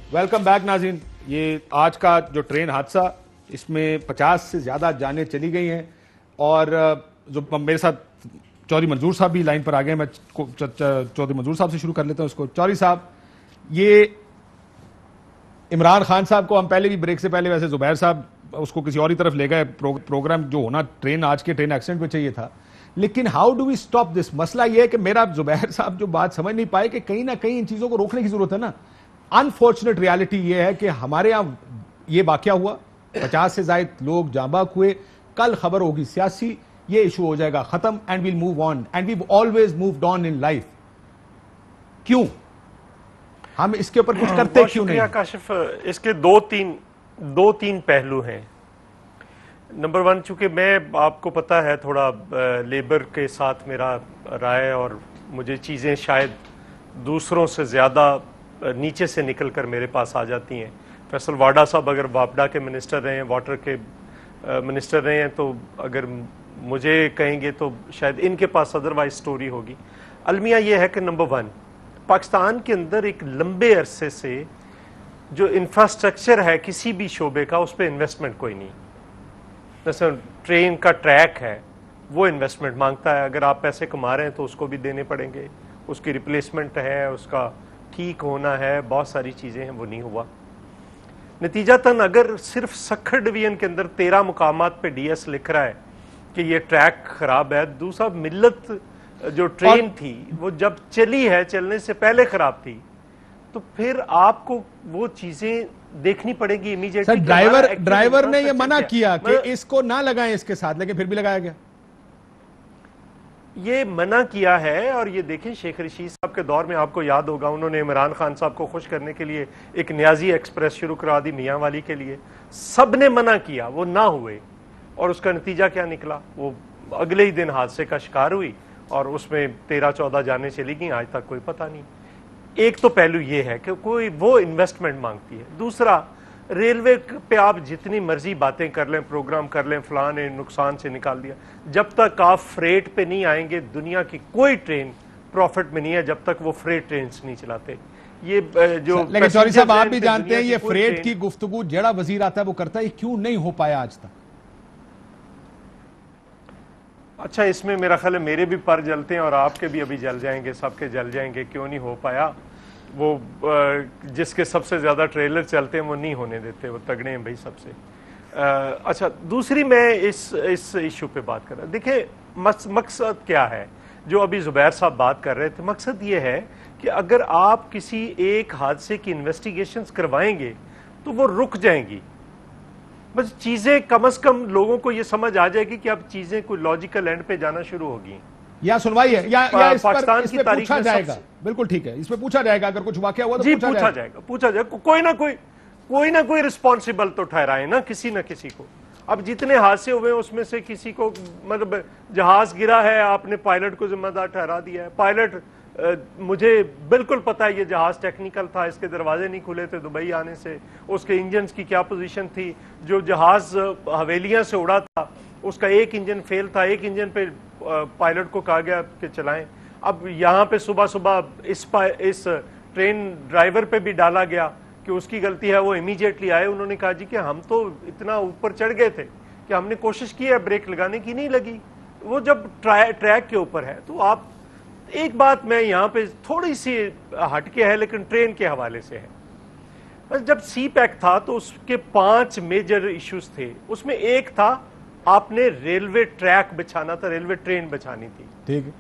Welcome back नाज़रीन। ये आज का जो ट्रेन हादसा, इसमें 50 से ज़्यादा जानें चली गई हैं और जो मेरे साथ चौधरी मंजूर साहब भी लाइन पर आ गए। मैं चौधरी मंजूर साहब से शुरू कर लेता हूँ इसको। चौधरी साहब, ये इमरान खान साहब को हम पहले भी ब्रेक से पहले, वैसे जुबैर साहब उसको किसी और ही तरफ ले गए, प्रोग्राम जो होना ट्रेन आज के ट्रेन एक्सीडेंट पे चाहिए था, लेकिन how do we stop this? मसला यह है कि मेरा जुबैर साहब जो बात समझ नहीं पाए कि कहीं ना कहीं इन चीजों को रोकने की जरूरत है ना। अनफॉर्चुनेट रियलिटी यह है कि हमारे यहां यह वाकया हुआ, 50 से ज्यादा लोग जांबाक हुए, कल खबर होगी सियासी, ये इशू हो जाएगा खत्म and we'll move on and we always moved on in life. क्यों हम इसके ऊपर कुछ करते क्यों नहीं? काशिफ, इसके दो तीन पहलू हैं। नंबर वन, चूंकि मैं, आपको पता है, थोड़ा लेबर के साथ मेरा राय और मुझे चीज़ें शायद दूसरों से ज़्यादा नीचे से निकल कर मेरे पास आ जाती हैं। फैसल वाडा साहब अगर वापडा के मिनिस्टर रहे हैं, वाटर के मिनिस्टर रहे हैं, तो अगर मुझे कहेंगे तो शायद इनके पास अदरवाइज स्टोरी होगी। अलमिया ये है कि नंबर वन, पाकिस्तान के अंदर एक लंबे अरसे से जो इंफ्रास्ट्रक्चर है किसी भी शोबे का, उस पर इन्वेस्टमेंट कोई नहीं। जैसे ट्रेन का ट्रैक है, वो इन्वेस्टमेंट मांगता है। अगर आप पैसे कमा रहे हैं तो उसको भी देने पड़ेंगे, उसकी रिप्लेसमेंट है, उसका ठीक होना है, बहुत सारी चीज़ें हैं, वो नहीं हुआ। नतीजतन अगर सिर्फ सक्खर डिवीजन के अंदर 13 मुकामात पे डीएस लिख रहा है कि ये ट्रैक खराब है, दूसरा मिल्लत जो ट्रेन थी वो जब चली है, चलने से पहले खराब थी, तो फिर आपको वो चीजें देखनी पड़ेगी इमीडिएटली। ड्राइवर ने ये मना किया कि इसको ना लगाएं इसके साथ, लेकिन फिर भी लगाया गया। ये मना किया है। और ये देखें, शेख रशीद साहब के दौर में आपको याद होगा, उन्होंने इमरान खान साहब को खुश करने के लिए एक न्याजी एक्सप्रेस शुरू करा दी मियाँ वाली के लिए। सब ने मना किया, वो ना हुए, और उसका नतीजा क्या निकला? वो अगले ही दिन हादसे का शिकार हुई और उसमें 13-14 जाने चली गई, आज तक कोई पता नहीं। एक तो पहलू ये है कि कोई वो इन्वेस्टमेंट मांगती है। दूसरा, रेलवे पे आप जितनी मर्जी बातें कर लें, प्रोग्राम कर लें, फलां ने नुकसान से निकाल दिया, जब तक आप फ्रेट पे नहीं आएंगे, दुनिया की कोई ट्रेन प्रॉफिट में नहीं है जब तक वो फ्रेट ट्रेन नहीं चलाते। ये जो, लेकिन चौधरी साहब आप भी जानते हैं, ये फ्रेट की गुफ्तगू जड़ा वजीर आता है वो करता है, क्यों नहीं हो पाया आज तक? अच्छा, इसमें मेरा ख्याल है मेरे भी पर जलते हैं और आपके भी अभी जल जाएंगे, सबके जल जाएंगे। क्यों नहीं हो पाया? वो जिसके सबसे ज्यादा ट्रेलर चलते हैं वो नहीं होने देते, वो तगड़े हैं भाई सबसे। अच्छा, दूसरी मैं इस इशू पे बात कर रहा हूं। देखिए, मकसद क्या है जो अभी जुबैर साहब बात कर रहे थे? मकसद ये है कि अगर आप किसी एक हादसे की इन्वेस्टिगेशंस करवाएंगे तो वो रुक जाएंगी। बस चीजें कम से कम लोगों को ये समझ आ जाएगी कि अब चीजें कोई लॉजिकल एंड पे जाना शुरू होगी। या सुनवाई है या इस पाकिस्तान की तारीख पूछा जाएगा। बिल्कुल ठीक है, इसमें पूछा जाएगा, अगर कुछ वाकया हुआ तो पूछा जाएगा। कोई ना कोई रिस्पॉन्सिबल तो ठहराए ना किसी को। अब जितने हादसे हुए उसमें से किसी को, मतलब जहाज गिरा है, आपने पायलट को जिम्मेदार ठहरा दिया है। पायलट, मुझे बिल्कुल पता है ये जहाज टेक्निकल था, इसके दरवाजे नहीं खुले थे दुबई आने से, उसके इंजन की क्या पोजीशन थी। जो जहाज हवेलियां से उड़ा था उसका एक इंजन फेल था, एक इंजन पे पायलट को कहा गया कि चलाएं। अब यहाँ पे सुबह सुबह इस ट्रेन ड्राइवर पे भी डाला गया कि उसकी गलती है। वो इमीडिएटली आए, उन्होंने कहा जी कि हम तो इतना ऊपर चढ़ गए थे कि हमने कोशिश की है ब्रेक लगाने की, नहीं लगी। वो जब ट्रैक के ऊपर है तो आप, एक बात मैं यहाँ पे थोड़ी सी हटके है लेकिन ट्रेन के हवाले से है। बस जब सी पैक था तो उसके 5 मेजर इश्यूज थे। उसमें एक था, आपने रेलवे ट्रैक बिछाना था, रेलवे ट्रेन बिछानी थी, ठीक है।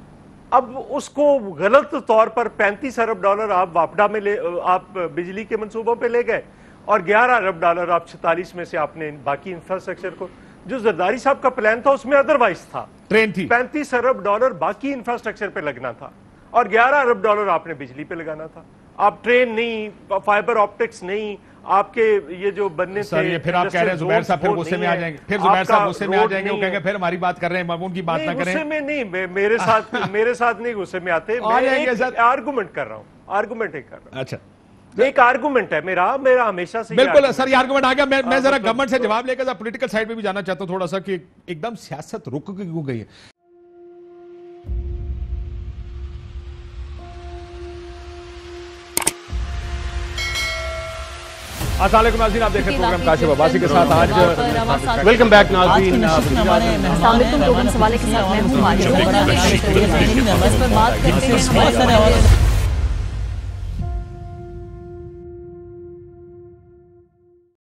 अब उसको गलत तौर पर 35 अरब डॉलर आप वापडा में आप बिजली के मंसूबों पे ले गए और 11 अरब डॉलर आप 46 में से आपने बाकी इंफ्रास्ट्रक्चर को, जो जरदारी साहब का प्लान था उसमें अदरवाइज था, ट्रेन थी, 35 अरब डॉलर बाकी इंफ्रास्ट्रक्चर पे लगना था और 11 अरब डॉलर आपने बिजली पे लगाना था। आप ट्रेन नहीं, फाइबर ऑप्टिक्स नहीं, आपके ये जो बनने थे, ये फिर आप कह रहे हैं जुबैर साहब फिर गुस्से में आ जाएंगे, फिर जुबैर साहब गुस्से में आ जाएंगे, वो कहेंगे फिर हमारी बात कर रहे हैं, उनकी बात ना करें। गुस्से में नहीं, मेरे साथ नहीं गुस्से में आते, मैं एक आर्गुमेंट कर रहा हूँ, आर्गुमेंट एक कर रहा हूँ। अच्छा, एक आर्गुमेंट है मेरा हमेशा से। बिल्कुल सर, ये आर्गुमेंट आ गया। मैं जरा गवर्नमेंट से जवाब लेकर पॉलिटिकल साइड पे भी जाना चाहता हूं थोड़ा सा, कि एकदम सियासत रुक क्यों गई है। अस्सलाम वालेकुम नाज़रीन, आप देख रहे हैं प्रोग्राम काशिफ अब्बासी के साथ। आज वेलकम बैक नाज़रीन। हमारे